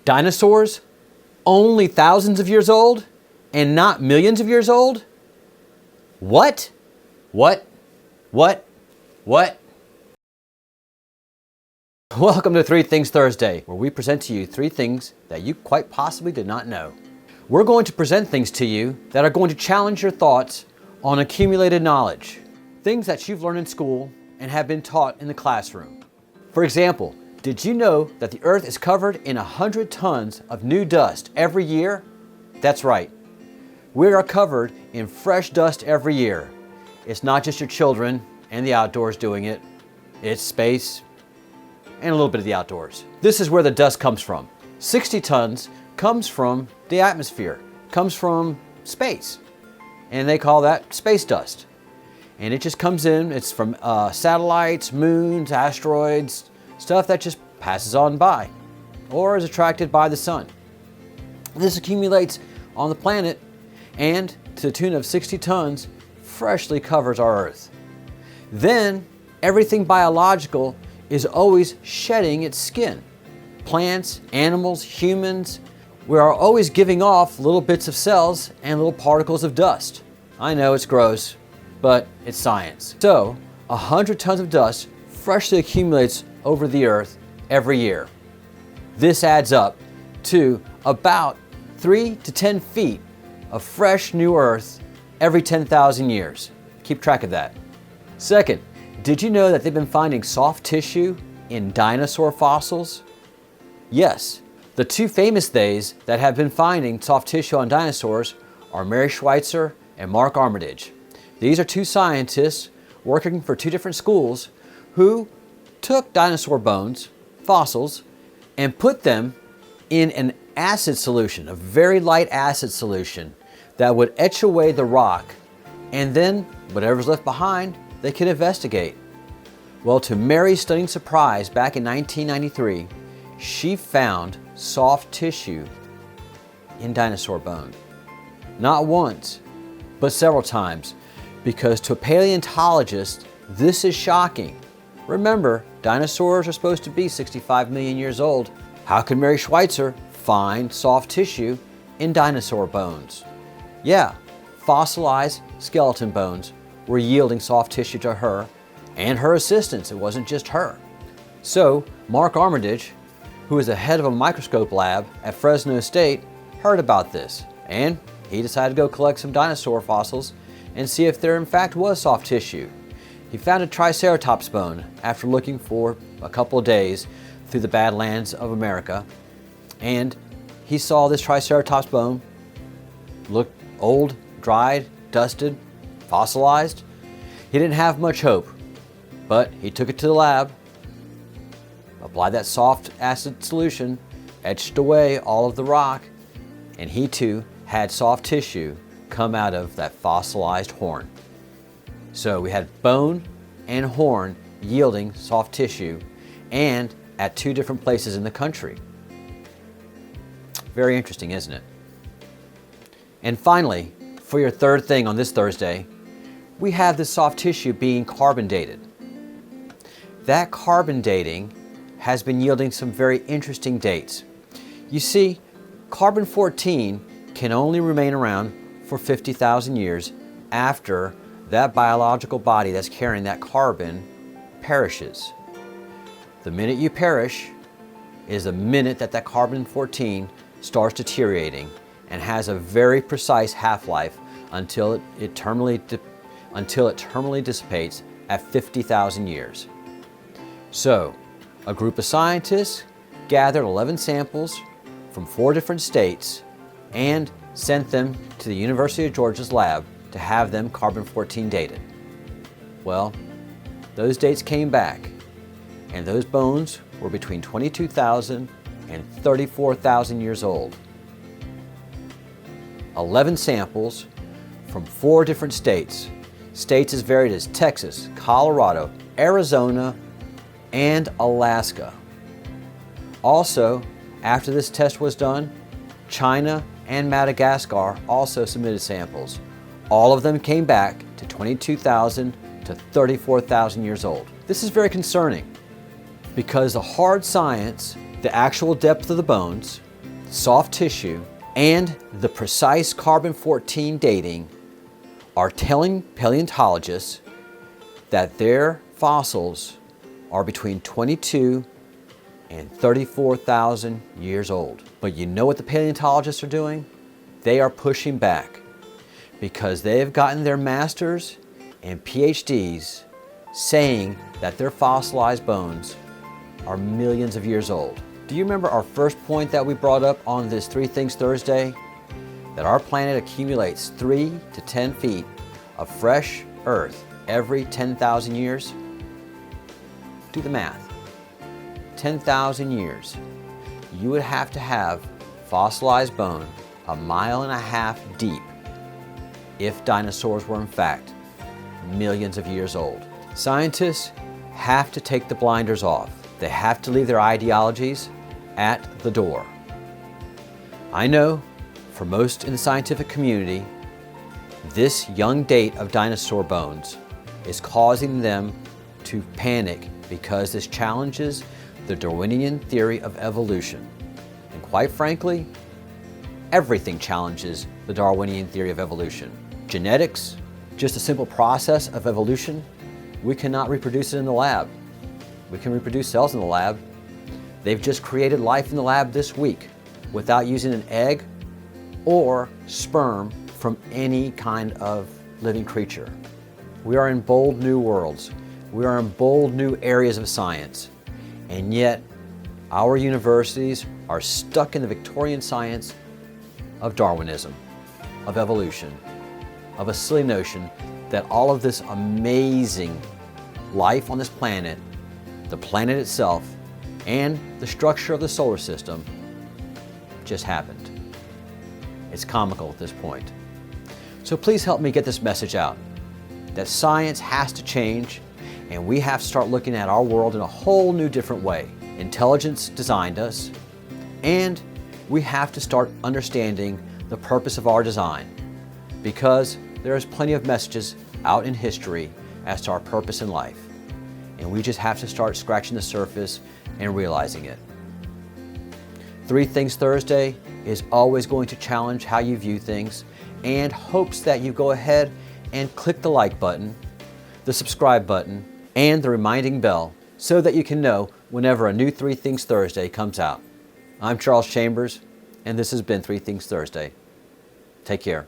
Dinosaurs? Only thousands of years old? And not millions of years old? What? What? What? What? Welcome to Three Things Thursday, where we present to you three things that you quite possibly did not know. We're going to present things to you that are going to challenge your thoughts on accumulated knowledge. Things that you've learned in school and have been taught in the classroom. For example, did you know that the Earth is covered in 100 tons of new dust every year? That's right. We are covered in fresh dust every year. It's not just your children and the outdoors doing it. It's space and a little bit of the outdoors. This is where the dust comes from. 60 tons comes from the atmosphere, comes from space, and they call that space dust. And it just comes in, it's from satellites, moons, asteroids, stuff that just passes on by or is attracted by the sun. This accumulates on the planet and to the tune of 60 tons freshly covers our Earth. Then everything biological is always shedding its skin. Plants, animals, humans, we are always giving off little bits of cells and little particles of dust. I know it's gross, but it's science. So, 100 tons of dust freshly accumulates over the Earth every year. This adds up to about 3 to 10 feet of fresh new Earth every 10,000 years. Keep track of that. Second, did you know that they've been finding soft tissue in dinosaur fossils? Yes. The two famous theys that have been finding soft tissue on dinosaurs are Mary Schweitzer and Mark Armitage. These are two scientists working for two different schools who took dinosaur bones, fossils, and put them in an acid solution, a very light acid solution that would etch away the rock, and then whatever's left behind, they could investigate. Well, to Mary's stunning surprise, back in 1993, she found soft tissue in dinosaur bone. Not once, but several times, because to a paleontologist, this is shocking. Remember, dinosaurs are supposed to be 65 million years old. How could Mary Schweitzer find soft tissue in dinosaur bones? Yeah, fossilized skeleton bones were yielding soft tissue to her and her assistants. It wasn't just her. So, Mark Armitage, who is the head of a microscope lab at Fresno State, heard about this, and he decided to go collect some dinosaur fossils and see if there in fact was soft tissue. He found a triceratops bone after looking for a couple of days through the badlands of America, and he saw this triceratops bone look old, dried, dusted, fossilized. He didn't have much hope, but he took it to the lab, applied that soft acid solution, etched away all of the rock, and he too had soft tissue come out of that fossilized horn. So we had bone and horn yielding soft tissue, and at two different places in the country. Very interesting, isn't it? And finally, for your third thing on this Thursday, we have the soft tissue being carbon dated. That carbon dating has been yielding some very interesting dates. You see, carbon-14 can only remain around for 50,000 years after that biological body that's carrying that carbon perishes. The minute you perish is the minute that that carbon-14 starts deteriorating and has a very precise half-life until it terminally dissipates at 50,000 years. So, a group of scientists gathered 11 samples from 4 different states and sent them to the University of Georgia's lab to have them carbon-14 dated. Well, those dates came back, and those bones were between 22,000 and 34,000 years old. 11 samples from 4 different states. States as varied as Texas, Colorado, Arizona, and Alaska. Also, after this test was done, China and Madagascar also submitted samples. All of them came back to 22,000 to 34,000 years old. This is very concerning because the hard science, the actual depth of the bones, soft tissue, and the precise carbon-14 dating are telling paleontologists that their fossils are between 22 and 34,000 years old. But you know what the paleontologists are doing? They are pushing back because they have gotten their masters and PhDs saying that their fossilized bones are millions of years old. Do you remember our first point that we brought up on this Three Things Thursday? That our planet accumulates 3 to 10 feet of fresh earth every 10,000 years? Do the math. 10,000 years. You would have to have fossilized bone 1.5 miles deep if dinosaurs were in fact millions of years old. Scientists have to take the blinders off. They have to leave their ideologies at the door. I know for most in the scientific community, this young date of dinosaur bones is causing them to panic because this challenges the Darwinian theory of evolution. And quite frankly, everything challenges the Darwinian theory of evolution. Genetics, just a simple process of evolution, we cannot reproduce it in the lab. We can reproduce cells in the lab. They've just created life in the lab this week without using an egg or sperm from any kind of living creature. We are in bold new worlds. We are in bold new areas of science. And yet, our universities are stuck in the Victorian science of Darwinism, of evolution, of a silly notion that all of this amazing life on this planet, the planet itself, and the structure of the solar system just happened. It's comical at this point. So please help me get this message out, that science has to change and we have to start looking at our world in a whole new different way. Intelligence designed us, and we have to start understanding the purpose of our design, because there is plenty of messages out in history as to our purpose in life, and we just have to start scratching the surface and realizing it. Three Things Thursday is always going to challenge how you view things and hopes that you go ahead and click the like button, the subscribe button, and the reminding bell so that you can know whenever a new Three Things Thursday comes out. I'm Charles Chambers, and this has been Three Things Thursday. Take care.